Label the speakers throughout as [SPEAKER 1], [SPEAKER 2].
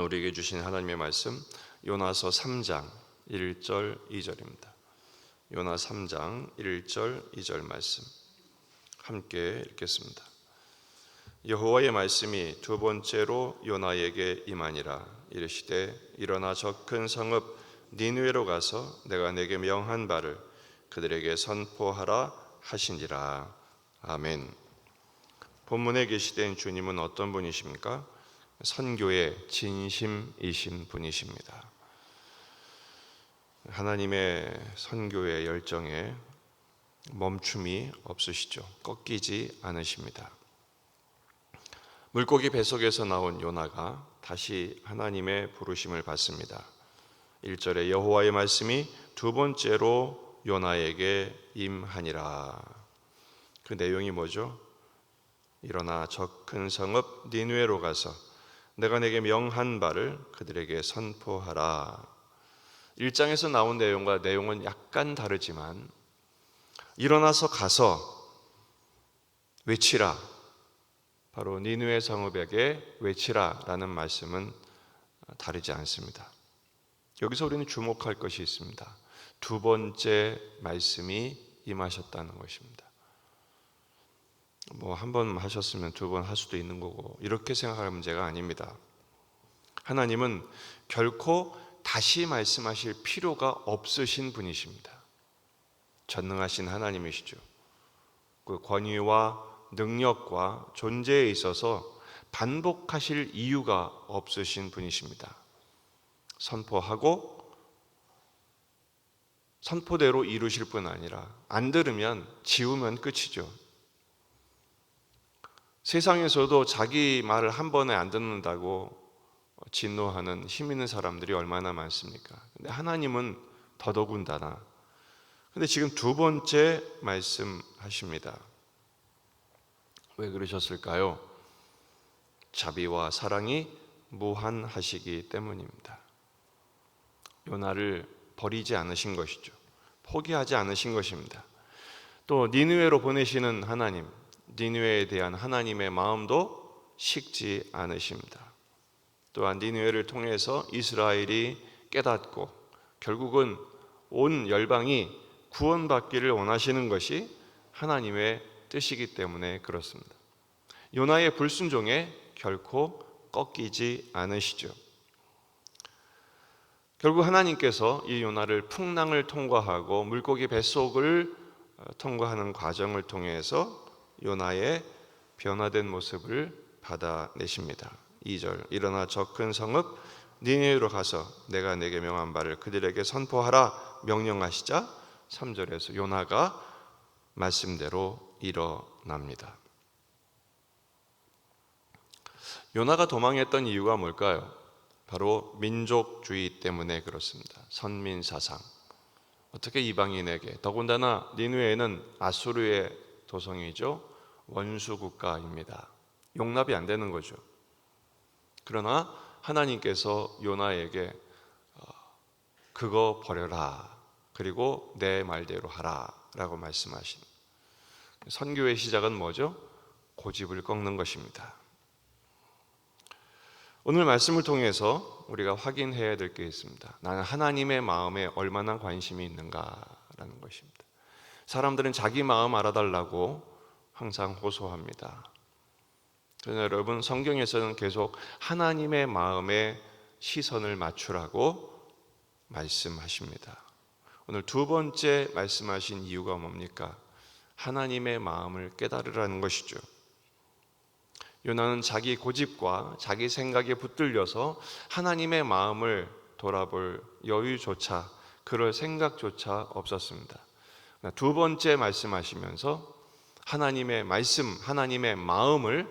[SPEAKER 1] 우리에게 주신 하나님의 말씀 요나서 3장 1절 2절입니다. 요나 3장 1절 2절 말씀 함께 읽겠습니다. 여호와의 말씀이 두 번째로 요나에게 임하니라. 이르시되 일어나 저 큰 성읍 니느웨로 가서 내가 내게 명한 바를 그들에게 선포하라 하시니라. 아멘. 본문에 계시된 주님은 어떤 분이십니까? 선교의 진심이신 분이십니다. 하나님의 선교의 열정에 멈춤이 없으시죠. 꺾이지 않으십니다. 물고기 뱃속에서 나온 요나가 다시 하나님의 부르심을 받습니다. 1절에 여호와의 말씀이 두 번째로 요나에게 임하니라. 그 내용이 뭐죠? 일어나 저 큰 성읍 니느웨로 가서 내가 내게 명한 바를 그들에게 선포하라. 1장에서 나온 내용은 약간 다르지만 일어나서 가서 외치라, 바로 니느웨 성읍에게 외치라 라는 말씀은 다르지 않습니다. 여기서 우리는 주목할 것이 있습니다. 두 번째 말씀이 임하셨다는 것입니다. 한 번 하셨으면 두 번 할 수도 있는 거고 이렇게 생각할 문제가 아닙니다. 하나님은 결코 다시 말씀하실 필요가 없으신 분이십니다. 전능하신 하나님이시죠. 그 권위와 능력과 존재에 있어서 반복하실 이유가 없으신 분이십니다. 선포하고 선포대로 이루실 뿐 아니라 안 들으면 지우면 끝이죠. 세상에서도 자기 말을 한 번에 안 듣는다고 진노하는 힘 있는 사람들이 얼마나 많습니까? 근데 하나님은 더더군다나. 근데 지금 두 번째 말씀하십니다. 왜 그러셨을까요? 자비와 사랑이 무한하시기 때문입니다. 요나를 버리지 않으신 것이죠. 포기하지 않으신 것입니다. 또 니느웨로 보내시는 하나님, 니느웨에 대한 하나님의 마음도 식지 않으십니다. 또한 니느웨를 통해서 이스라엘이 깨닫고 결국은 온 열방이 구원받기를 원하시는 것이 하나님의 뜻이기 때문에 그렇습니다. 요나의 불순종에 결코 꺾이지 않으시죠. 결국 하나님께서 이 요나를 풍랑을 통과하고 물고기 뱃속을 통과하는 과정을 통해서 요나의 변화된 모습을 받아내십니다. 2절 일어나 저 큰 성읍 니느웨로 가서 내가 내게 명한 바를 그들에게 선포하라 명령하시자 3절에서 요나가 말씀대로 일어납니다. 요나가 도망했던 이유가 뭘까요? 바로 민족주의 때문에 그렇습니다. 선민사상. 어떻게 이방인에게, 더군다나 니느웨는 아수르의 도성이죠. 원수국가입니다. 용납이 안 되는 거죠. 그러나 하나님께서 요나에게 그거 버려라, 그리고 내 말대로 하라 라고 말씀하신 선교의 시작은 뭐죠? 고집을 꺾는 것입니다. 오늘 말씀을 통해서 우리가 확인해야 될 게 있습니다. 나는 하나님의 마음에 얼마나 관심이 있는가라는 것입니다. 사람들은 자기 마음 알아달라고 항상 호소합니다. 그러나 여러분, 성경에서는 계속 하나님의 마음에 시선을 맞추라고 말씀하십니다. 오늘 두 번째 말씀하신 이유가 뭡니까? 하나님의 마음을 깨달으라는 것이죠. 요나는 자기 고집과 자기 생각에 붙들려서 하나님의 마음을 돌아볼 여유조차, 그럴 생각조차 없었습니다. 두 번째 말씀하시면서 하나님의 말씀, 하나님의 마음을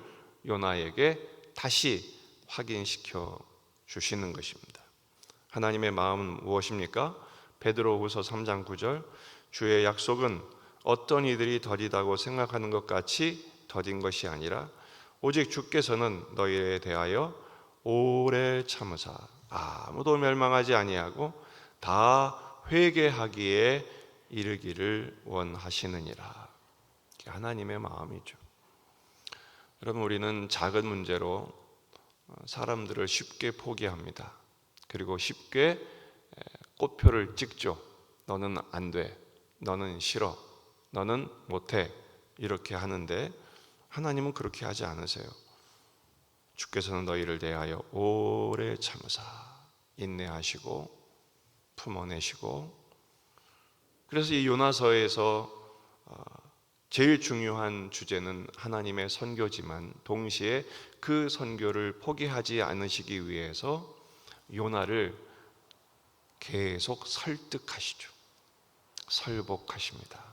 [SPEAKER 1] 요나에게 다시 확인시켜 주시는 것입니다. 하나님의 마음은 무엇입니까? 베드로후서 3장 9절 주의 약속은 어떤 이들이 더디다고 생각하는 것 같이 더딘 것이 아니라 오직 주께서는 너희에 대하여 오래 참으사 아무도 멸망하지 아니하고 다 회개하기에 이르기를 원하시느니라. 하나님의 마음이죠. 여러분, 우리는 작은 문제로 사람들을 쉽게 포기합니다. 그리고 쉽게 꽃표를 찍죠. 너는 안 돼, 너는 싫어, 너는 못해, 이렇게 하는데 하나님은 그렇게 하지 않으세요. 주께서는 너희를 대하여 오래 참으사 인내하시고 품어내시고, 그래서 이 요나서에서 제일 중요한 주제는 하나님의 선교지만 동시에 그 선교를 포기하지 않으시기 위해서 요나를 계속 설득하시죠. 설복하십니다.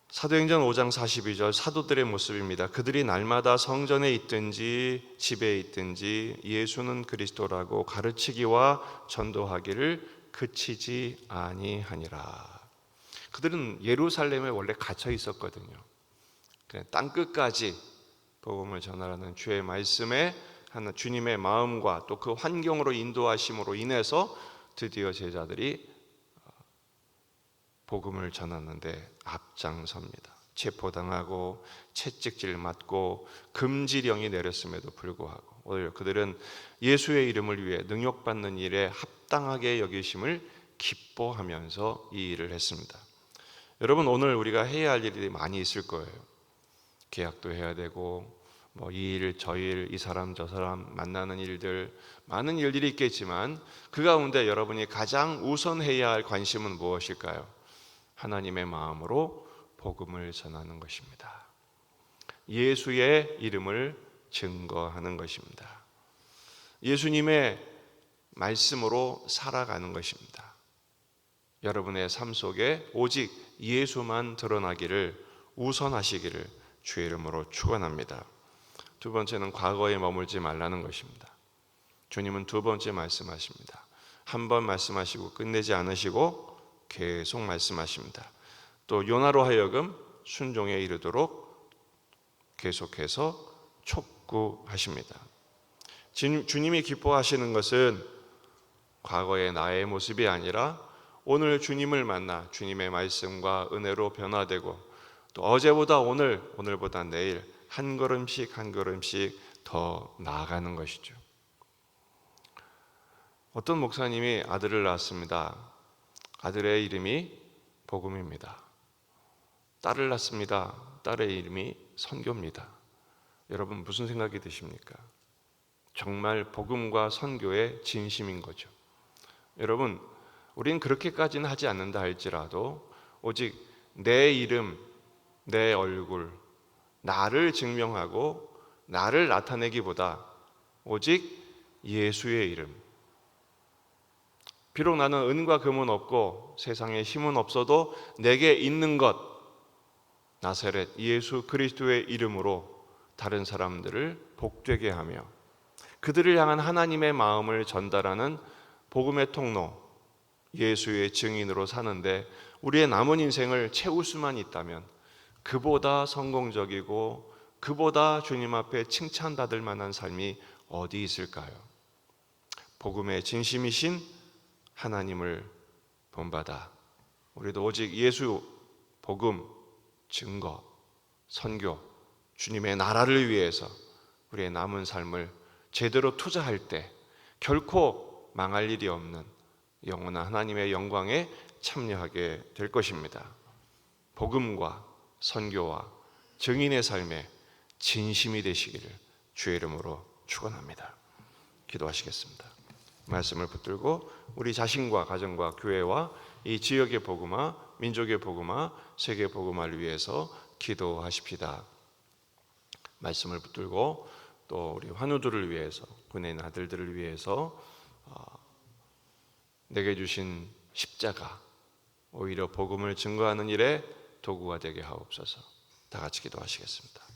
[SPEAKER 1] 사도행전 5장 42절 사도들의 모습입니다. 그들이 날마다 성전에 있든지 집에 있든지 예수는 그리스도라고 가르치기와 전도하기를 그치지 아니하니라. 그들은 예루살렘에 원래 갇혀 있었거든요. 땅 끝까지 복음을 전하라는 주의 말씀에 하는 주님의 마음과 또 그 환경으로 인도하심으로 인해서 드디어 제자들이 복음을 전하는데 앞장섭니다. 체포당하고 채찍질 맞고 금지령이 내렸음에도 불구하고 오히려 그들은 예수의 이름을 위해 능욕받는 일에 합당하게 여기심을 기뻐하면서 이 일을 했습니다. 여러분, 오늘 우리가 해야 할 일이 많이 있을 거예요. 계약도 해야 되고 이 일, 저 일, 이 사람, 저 사람 만나는 일들, 많은 일들이 있겠지만 그 가운데 여러분이 가장 우선해야 할 관심은 무엇일까요? 하나님의 마음으로 복음을 전하는 것입니다. 예수의 이름을 증거하는 것입니다. 예수님의 말씀으로 살아가는 것입니다. 여러분의 삶 속에 오직 예수만 드러나기를 우선하시기를 주의 이름으로 축원합니다. 두 번째는 과거에 머물지 말라는 것입니다. 주님은 두 번째 말씀하십니다. 한 번 말씀하시고 끝내지 않으시고 계속 말씀하십니다. 또 요나로 하여금 순종에 이르도록 계속해서 촉구하십니다. 주님이 기뻐하시는 것은 과거의 나의 모습이 아니라 오늘 주님을 만나 주님의 말씀과 은혜로 변화되고 또 어제보다 오늘, 오늘보다 내일 한 걸음씩 한 걸음씩 더 나아가는 것이죠. 어떤 목사님이 아들을 낳았습니다. 아들의 이름이 복음입니다. 딸을 낳습니다. 딸의 이름이 선교입니다. 여러분 무슨 생각이 드십니까? 정말 복음과 선교의 진심인 거죠. 여러분, 우리는 그렇게까지는 하지 않는다 할지라도 오직 내 이름, 내 얼굴, 나를 증명하고 나를 나타내기보다 오직 예수의 이름, 비록 나는 은과 금은 없고 세상에 힘은 없어도 내게 있는 것 나사렛 예수 그리스도의 이름으로 다른 사람들을 복되게 하며 그들을 향한 하나님의 마음을 전달하는 복음의 통로, 예수의 증인으로 사는데 우리의 남은 인생을 채울 수만 있다면 그보다 성공적이고 그보다 주님 앞에 칭찬받을 만한 삶이 어디 있을까요? 복음의 진심이신 하나님을 본받아 우리도 오직 예수, 복음, 증거, 선교, 주님의 나라를 위해서 우리의 남은 삶을 제대로 투자할 때 결코 망할 일이 없는 영원한 하나님의 영광에 참여하게 될 것입니다. 복음과 선교와 증인의 삶에 진심이 되시기를 주의 이름으로 축원합니다. 기도하시겠습니다. 말씀을 붙들고 우리 자신과 가정과 교회와 이 지역의 복음화, 민족의 복음화, 세계 복음화를 위해서 기도하십시다. 말씀을 붙들고 또 우리 환우들을 위해서, 군인 아들들을 위해서 내게 주신 십자가 오히려 복음을 증거하는 일에 도구가 되게 하옵소서. 다 같이 기도하시겠습니다.